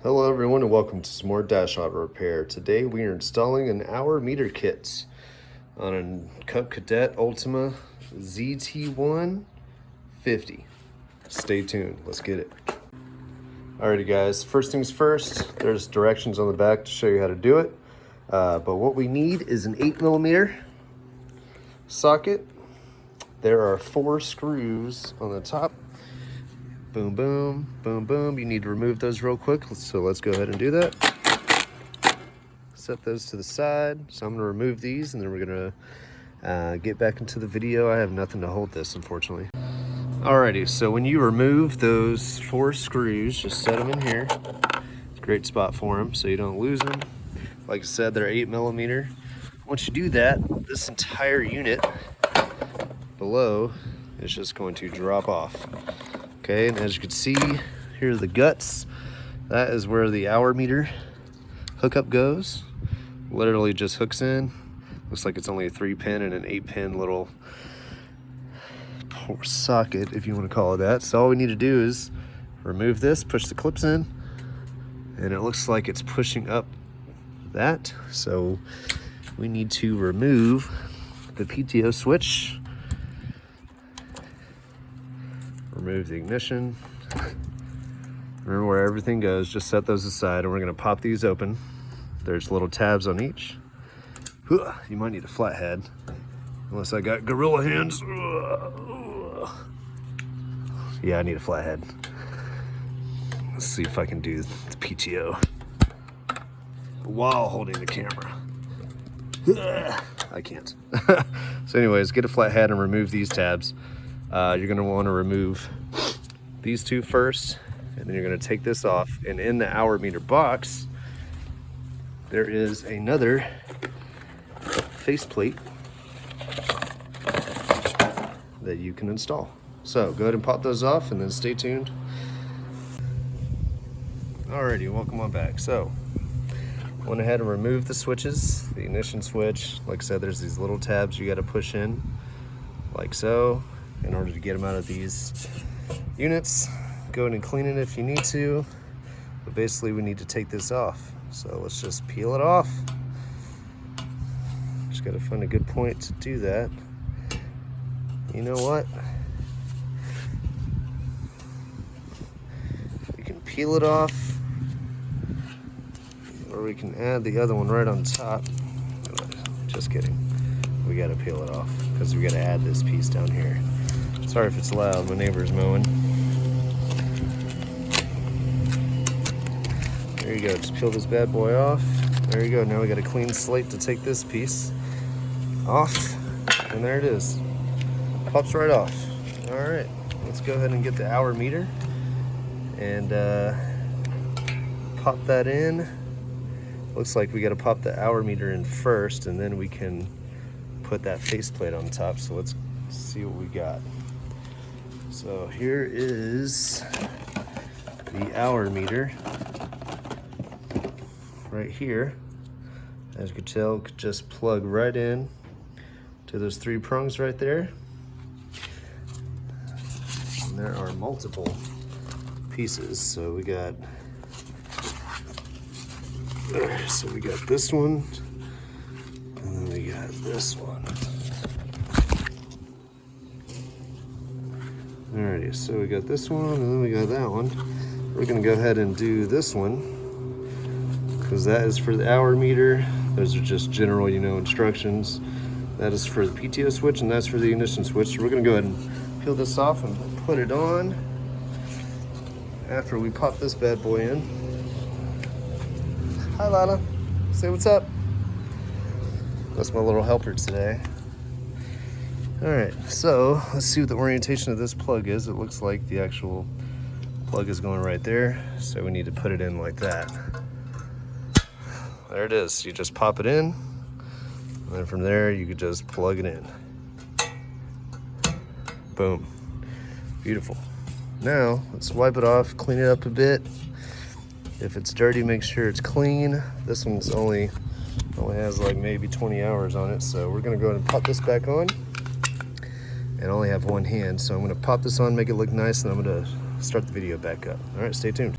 Hello everyone and welcome to some more dash auto repair. Today we are installing an hour meter kit on a Cub Cadet ZT1 50. Stay tuned, let's get it. Alrighty guys, first things first, there's directions on the back to show you how to do it. But what we need is an 8mm socket. There are 4 screws on the top. Boom, boom, boom, boom. You need to remove those real quick. So let's go ahead and do that. Set those to the side. So I'm gonna remove these and then we're gonna get back into the video. I have nothing to hold this, unfortunately. Alrighty, so when you remove those 4 screws, just set them in here. It's a great spot for them so you don't lose them. Like I said, they're 8mm. Once you do that, this entire unit below is just going to drop off. Okay, and as you can see, here are the guts. That is where the hour meter hookup goes. Literally just hooks in. Looks like it's only a 3-pin and an 8-pin little socket, if you want to call it that. So all we need to do is remove this, push the clips in, and it looks like it's pushing up that. So we need to remove the PTO switch. Remove the ignition. Remember where everything goes, just set those aside and we're gonna pop these open. There's little tabs on each. You might need a flathead, unless I got gorilla hands. Yeah, I need a flathead. Let's see if I can do the PTO while holding the camera. I can't. So anyways, get a flathead and remove these tabs. You're going to want to remove these 2 first, and then you're going to take this off. And in the hour meter box, there is another faceplate that you can install. So go ahead and pop those off and then stay tuned. Alrighty, welcome on back. So went ahead and removed the switches, the ignition switch. Like I said, there's these little tabs you got to push in like so in order to get them out of these units. Go ahead and clean it if you need to, but basically we need to take this off. So let's just peel it off. Just gotta find a good point to do that. You know what? We can peel it off, or we can add the other one right on top. Just kidding. We gotta peel it off because we gotta add this piece down here. Sorry if it's loud, my neighbor's mowing. There you go, just peel this bad boy off. There you go, now we got a clean slate to take this piece off. And there it is. Pops right off. All right, let's go ahead and get the hour meter and pop that in. Looks like we gotta pop the hour meter in first and then we can put that faceplate on top. So let's see what we got. So here is the hour meter right here. As you can tell, could just plug right in to those 3 prongs right there. And there are multiple pieces. So we got this one, and then we got this one. Alrighty, so we got this one, and then we got that one. We're gonna go ahead and do this one, because that is for the hour meter. Those are just general, instructions. That is for the PTO switch, and that's for the ignition switch. So we're gonna go ahead and peel this off and put it on after we pop this bad boy in. Hi, Lala. Say what's up. That's my little helper today. All right, so let's see what the orientation of this plug is. It looks like the actual plug is going right there, so we need to put it in like that. There it is. You just pop it in, and then from there you could just plug it in. Boom. Beautiful. Now let's wipe it off, clean it up a bit. If it's dirty, make sure it's clean. This one's only has like maybe 20 hours on it, so we're gonna go ahead and pop this back on. And I only have one hand, so I'm gonna pop this on, make it look nice, and I'm gonna start the video back up. All right, stay tuned.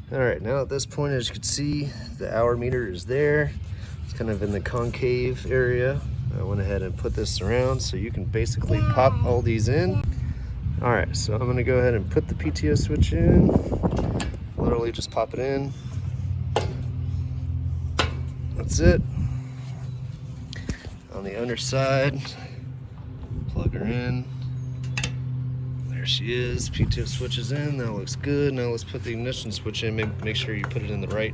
All right, now at this point, as you can see, the hour meter is there. It's kind of in the concave area. I went ahead and put this around so you can basically pop all these in. All right, so I'm gonna go ahead and put the PTO switch in. Literally just pop it in. That's it. On the underside, plug her in. There she is. PTO switch is in. That looks good. Now let's put the ignition switch in. Make sure you put it in the right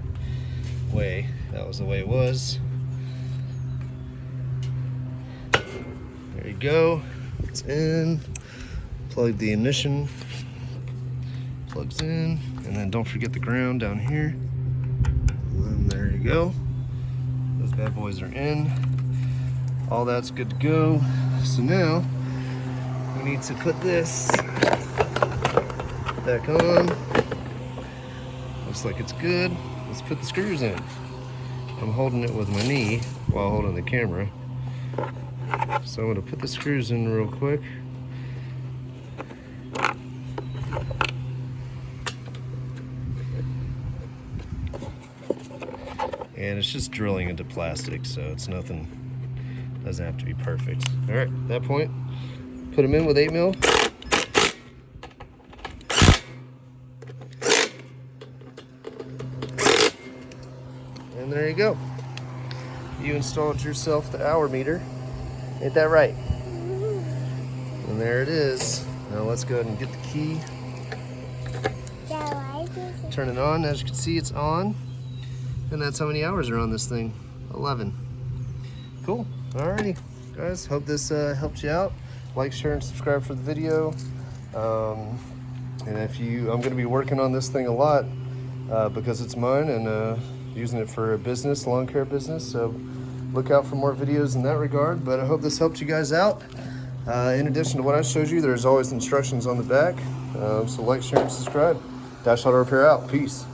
way. That was the way it was. There you go. It's in. Plug the ignition. Plugs in. And then don't forget the ground down here. And there you go. Those bad boys are in. All that's good to go. So now we need to put this back on. Looks like it's good. Let's put the screws in. I'm holding it with my knee while holding the camera. So I'm going to put the screws in real quick. And it's just drilling into plastic, so it's nothing, doesn't have to be perfect. All right, at that point, put them in with 8mm. And there you go. You installed yourself the hour meter. Ain't that right? And there it is. Now let's go ahead and get the key. Turn it on. As you can see, it's on. And that's how many hours are on this thing. 11. Cool. Alrighty, guys. Hope this helped you out. Like, share, and subscribe for the video. And I'm going to be working on this thing a lot because it's mine and using it for a business, lawn care business. So look out for more videos in that regard. But I hope this helped you guys out. In addition to what I showed you, there's always instructions on the back. So like, share, and subscribe. Dash Auto Repair out. Peace.